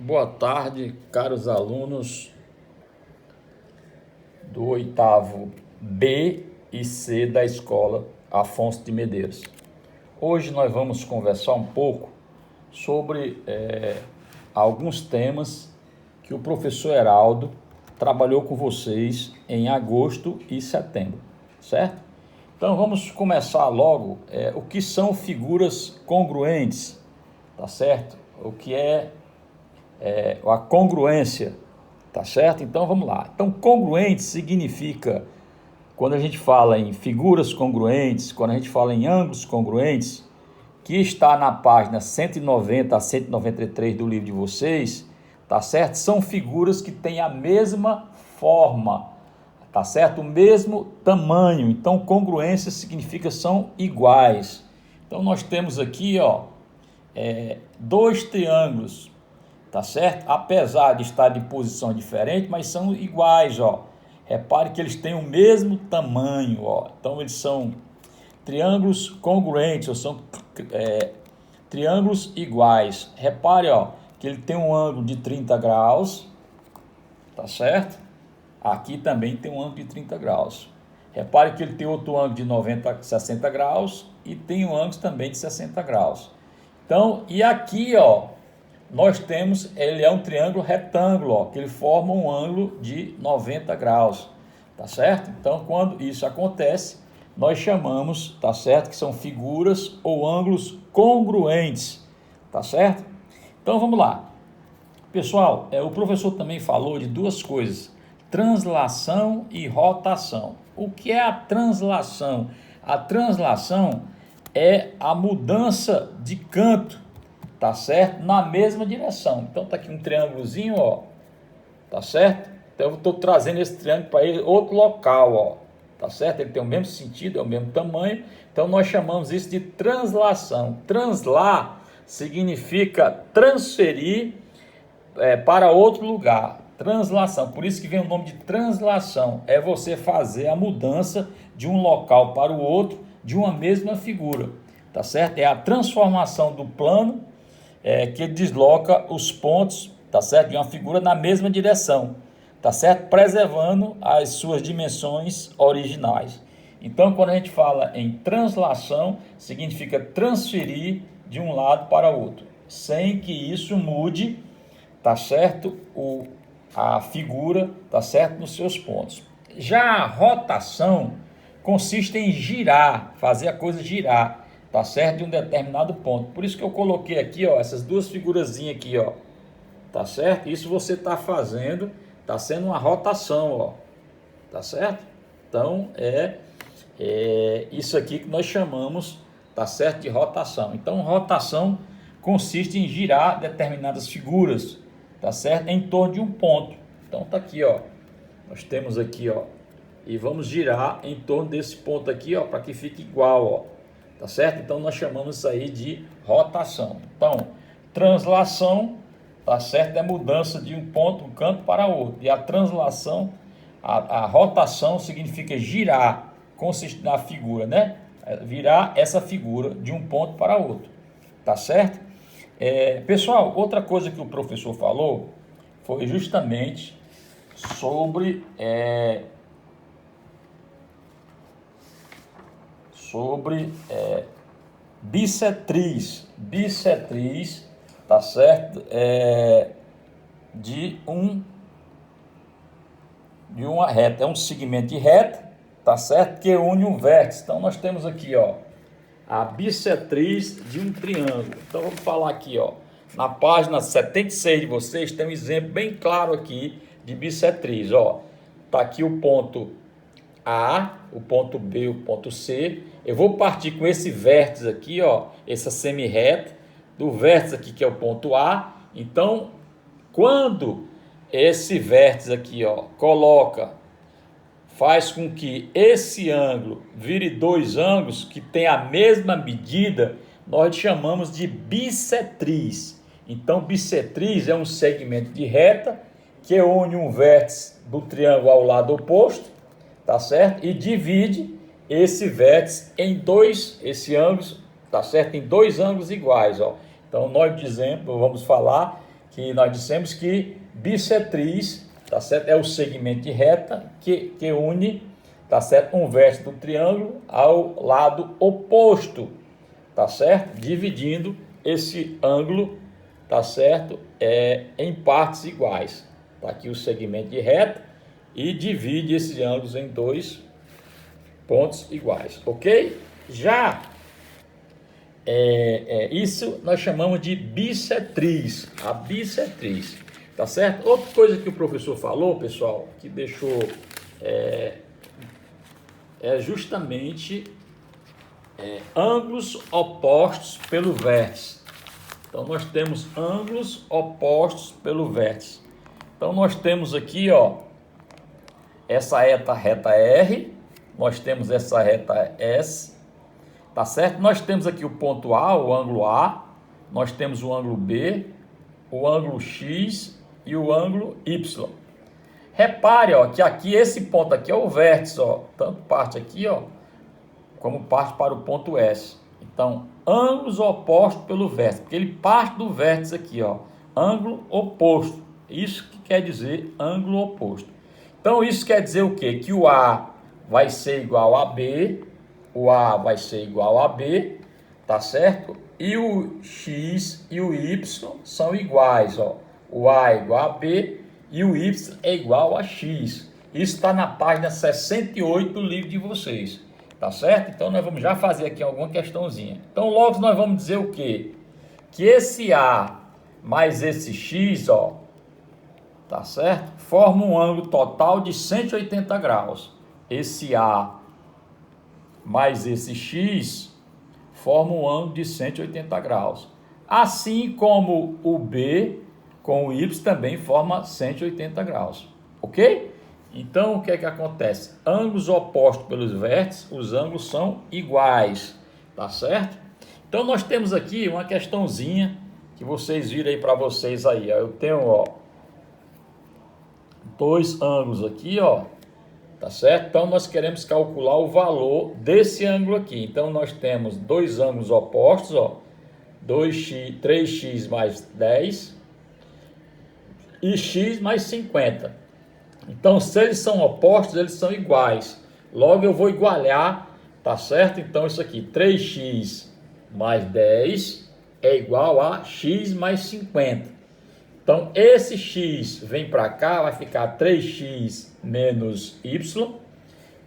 Boa tarde, caros alunos do oitavo B e C da escola Afonso de Medeiros. Hoje nós vamos conversar um pouco sobre alguns temas que o professor Heraldo trabalhou com vocês em agosto e setembro, certo? Então vamos começar logo o que são figuras congruentes, tá certo? O que é a congruência, tá certo? Então vamos lá. Então, congruente significa, quando a gente fala em figuras congruentes, quando a gente fala em ângulos congruentes, que está na página 190 a 193 do livro de vocês, tá certo? São figuras que têm a mesma forma, tá certo? O mesmo tamanho. Então, congruência significa são iguais. Então, nós temos aqui, dois triângulos, tá certo? Apesar de estar de posição diferente, mas são iguais, ó. Repare que eles têm o mesmo tamanho, ó. Então eles são triângulos congruentes, ou são triângulos iguais. Repare, ó, que ele tem um ângulo de 30 graus, tá certo? Aqui também tem um ângulo de 30 graus. Repare que ele tem outro ângulo de 60 graus e tem um ângulo também de 60 graus. Então, e aqui, ó, nós temos, ele é um triângulo retângulo, ó, que ele forma um ângulo de 90 graus, tá certo? Então, quando isso acontece, nós chamamos, tá certo, que são figuras ou ângulos congruentes, tá certo? Então, vamos lá. Pessoal, o professor também falou de duas coisas, translação e rotação. O que é a translação? A translação é a mudança de canto, tá certo? Na mesma direção. Então tá aqui um triângulozinho, ó, tá certo? Então eu estou trazendo esse triângulo para ele outro local, ó, tá certo? Ele tem o mesmo sentido, é o mesmo tamanho. Então nós chamamos isso de translação. Translar significa transferir para outro lugar. Translação, por isso que vem o nome de translação. É você fazer a mudança de um local para o outro de uma mesma figura, tá certo? É a transformação do plano que desloca os pontos, tá certo, de uma figura na mesma direção, tá certo, preservando as suas dimensões originais. Então, quando a gente fala em translação, significa transferir de um lado para o outro, sem que isso mude, tá certo, a figura, tá certo, nos seus pontos. Já a rotação consiste em girar, fazer a coisa girar, tá certo, de um determinado ponto. Por isso que eu coloquei aqui, ó, essas duas figurazinhas aqui, ó, tá certo? Isso você tá fazendo, tá sendo uma rotação, ó, tá certo? Então é isso aqui que nós chamamos, tá certo, de rotação. Então rotação consiste em girar determinadas figuras, tá certo, em torno de um ponto. Então tá aqui, ó, nós temos aqui, ó, e vamos girar em torno desse ponto aqui, ó, para que fique igual, ó, tá certo? Então nós chamamos isso aí de rotação. Então, translação, tá certo, é mudança de um ponto, um canto para outro. E a translação, a rotação significa girar, consiste na figura, né? Virar essa figura de um ponto para outro, tá certo? Pessoal, outra coisa que o professor falou foi justamente sobre bissetriz, tá certo? De uma reta, é um segmento de reta, tá certo? Que une um vértice. Então nós temos aqui, ó, a bissetriz de um triângulo. Então vamos falar aqui, ó, na página 76 de vocês tem um exemplo bem claro aqui de bissetriz, ó. Tá aqui o ponto A, o ponto B, o ponto C. Eu vou partir com esse vértice aqui, ó, essa semi-reta, do vértice aqui que é o ponto A. Então, quando esse vértice aqui, ó, faz com que esse ângulo vire dois ângulos que tem a mesma medida, nós chamamos de bissetriz. Então, bissetriz é um segmento de reta que une um vértice do triângulo ao lado oposto, tá certo? E divide esse vértice em esse ângulo, tá certo? Em dois ângulos iguais, ó. Então nós vamos falar que nós dissemos que bissetriz, tá certo? É o segmento de reta que une, tá certo? Um vértice do triângulo ao lado oposto, tá certo? Dividindo esse ângulo, tá certo? Em partes iguais. Tá aqui o segmento de reta e divide esses ângulos em dois pontos iguais, ok? Já isso nós chamamos de bissetriz, a bissetriz, tá certo? Outra coisa que o professor falou, pessoal, que deixou justamente ângulos opostos pelo vértice. Então nós temos ângulos opostos pelo vértice. Então nós temos aqui, ó, essa reta R, nós temos essa reta S, tá certo? Nós temos aqui o ponto A, o ângulo A, nós temos o ângulo B, o ângulo X e o ângulo Y. Repare, ó, que aqui esse ponto aqui é o vértice, ó, tanto parte aqui, ó, como parte para o ponto S. Então, ângulos opostos pelo vértice, porque ele parte do vértice aqui, ó, ângulo oposto. Isso que quer dizer ângulo oposto. Então, isso quer dizer o quê? Que o A vai ser igual a B, o A vai ser igual a B, tá certo? E o X e o Y são iguais, ó. O A é igual a B e o Y é igual a X. Isso está na página 68 do livro de vocês, tá certo? Então, nós vamos já fazer aqui alguma questãozinha. Então, logo nós vamos dizer o quê? Que esse A mais esse X, ó, tá certo? Forma um ângulo total de 180 graus. Esse A mais esse X forma um ângulo de 180 graus. Assim como o B com o Y também forma 180 graus. Ok? Então, o que é que acontece? Ângulos opostos pelos vértices, os ângulos são iguais. Tá certo? Então, nós temos aqui uma questãozinha que vocês viram aí para vocês aí. Ó. Eu tenho, ó, dois ângulos aqui, ó. Tá certo? Então, nós queremos calcular o valor desse ângulo aqui. Então, nós temos dois ângulos opostos, ó. 3x mais 10 e x mais 50. Então, se eles são opostos, eles são iguais. Logo, eu vou igualar, tá certo? Então, isso aqui, 3x mais 10 é igual a x mais 50. Então, esse x vem para cá, vai ficar 3x menos y,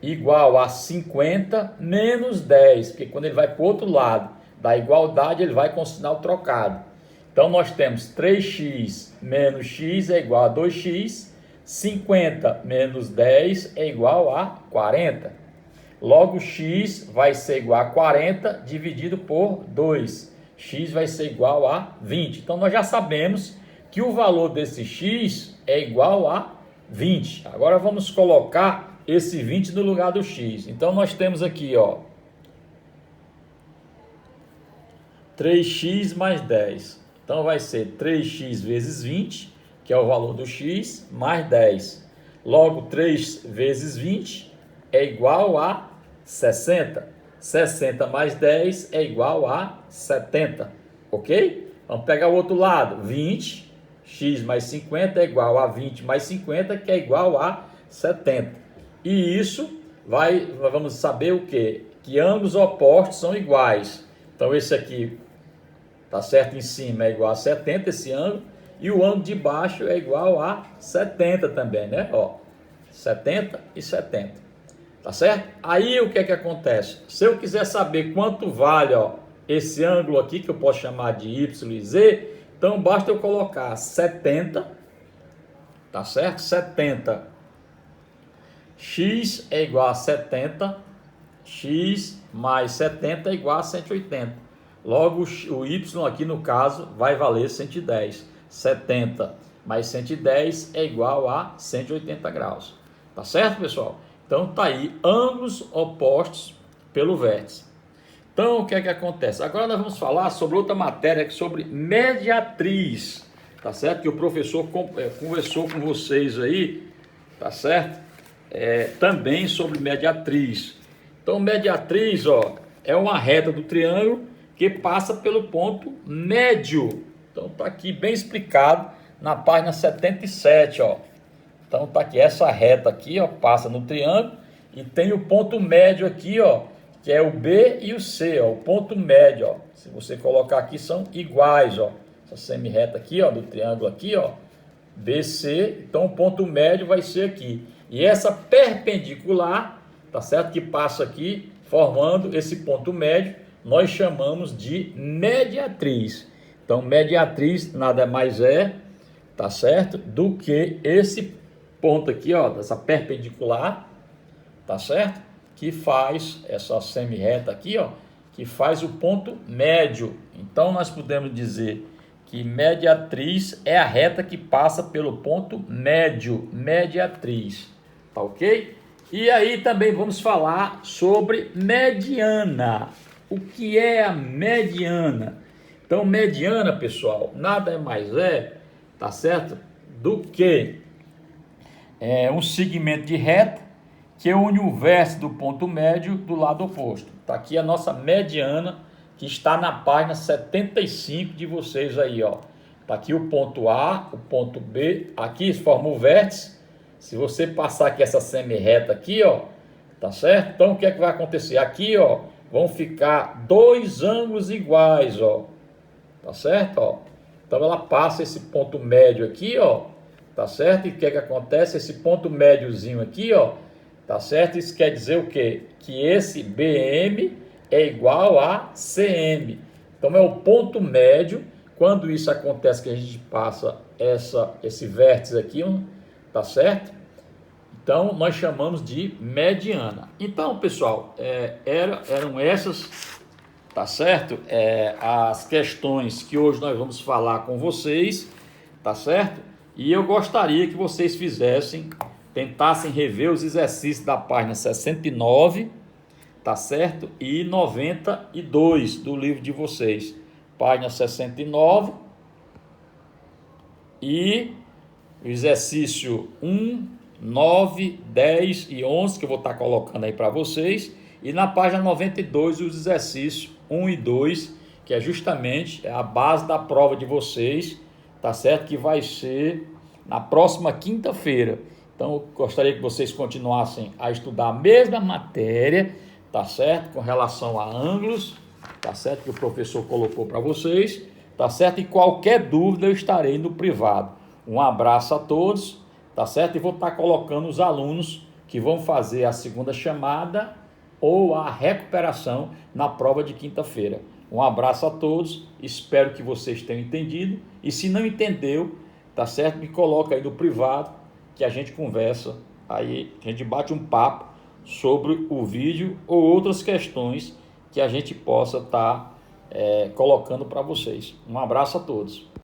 igual a 50 menos 10, porque quando ele vai para o outro lado da igualdade, ele vai com o sinal trocado. Então, nós temos 3x menos x é igual a 2x, 50 menos 10 é igual a 40. Logo, x vai ser igual a 40 dividido por 2. X vai ser igual a 20. Então, nós já sabemos que o valor desse x é igual a 20. Agora, vamos colocar esse 20 no lugar do x. Então, nós temos aqui, ó, 3x mais 10. Então, vai ser 3x vezes 20, que é o valor do x, mais 10. Logo, 3 vezes 20 é igual a 60. 60 mais 10 é igual a 70. Ok? Vamos pegar o outro lado. 20, x mais 50 é igual a 20 mais 50, que é igual a 70. E isso vamos saber o quê? Que ângulos opostos são iguais. Então, esse aqui, tá certo? Em cima é igual a 70, esse ângulo. E o ângulo de baixo é igual a 70 também, né? Ó, 70 e 70. Tá certo? Aí, o que é que acontece? Se eu quiser saber quanto vale, ó, esse ângulo aqui, que eu posso chamar de Y e Z, então basta eu colocar 70, tá certo? 70. X é igual a 70, x mais 70 é igual a 180. Logo, o Y aqui no caso vai valer 110. 70 mais 110 é igual a 180 graus. Tá certo, pessoal? Então tá aí, ângulos opostos pelo vértice. Então, o que é que acontece? Agora nós vamos falar sobre outra matéria, sobre mediatriz, tá certo? Que o professor conversou com vocês aí, tá certo? Também sobre mediatriz. Então, mediatriz, ó, é uma reta do triângulo que passa pelo ponto médio, Então tá aqui bem explicado na página 77, ó. Então tá aqui essa reta aqui, ó, passa no triângulo e tem o ponto médio aqui, ó, que é o B e o C, ó, o ponto médio, ó. Se você colocar aqui são iguais, ó. Essa semi-reta aqui, ó, do triângulo aqui, ó, BC, então o ponto médio vai ser aqui. E essa perpendicular, tá certo? Que passa aqui formando esse ponto médio, nós chamamos de mediatriz. Então, mediatriz nada mais é, tá certo? Do que esse ponto aqui, ó, dessa perpendicular, tá certo? Que faz essa semi-reta aqui, ó, que faz o ponto médio. Então, nós podemos dizer que mediatriz é a reta que passa pelo ponto médio, mediatriz, tá ok? E aí também vamos falar sobre mediana. O que é a mediana? Então, mediana, pessoal, nada mais é, tá certo? Do que um segmento de reta que une o vértice do ponto médio do lado oposto. Tá aqui a nossa mediana, que está na página 75 de vocês aí, ó. Tá aqui o ponto A, o ponto B, aqui forma o vértice. Se você passar aqui essa semi-reta aqui, ó, tá certo? Então, o que é que vai acontecer? Aqui, ó, vão ficar dois ângulos iguais, ó. Tá certo, ó? Então, ela passa esse ponto médio aqui, ó. Tá certo? E o que é que acontece? Esse ponto médiozinho aqui, ó. Tá certo? Isso quer dizer o quê? Que esse BM é igual a CM. Então, é o ponto médio. Quando isso acontece, que a gente passa esse vértice aqui, tá certo? Então, nós chamamos de mediana. Então, pessoal, eram essas, tá certo? As questões que hoje nós vamos falar com vocês, tá certo? E eu gostaria que vocês tentassem rever os exercícios da página 69, tá certo? E 92 do livro de vocês. Página 69 e o exercício 1, 9, 10 e 11, que eu vou estar colocando aí para vocês. E na página 92, os exercícios 1 e 2, que é justamente a base da prova de vocês, tá certo? Que vai ser na próxima quinta-feira. Então, eu gostaria que vocês continuassem a estudar a mesma matéria, tá certo? Com relação a ângulos, tá certo? Que o professor colocou para vocês, tá certo? E qualquer dúvida eu estarei no privado. Um abraço a todos, tá certo? E vou estar colocando os alunos que vão fazer a segunda chamada ou a recuperação na prova de quinta-feira. Um abraço a todos, espero que vocês tenham entendido. E se não entendeu, tá certo? Me coloca aí no privado que a gente conversa, aí a gente bate um papo sobre o vídeo ou outras questões que a gente possa estar colocando para vocês. Um abraço a todos.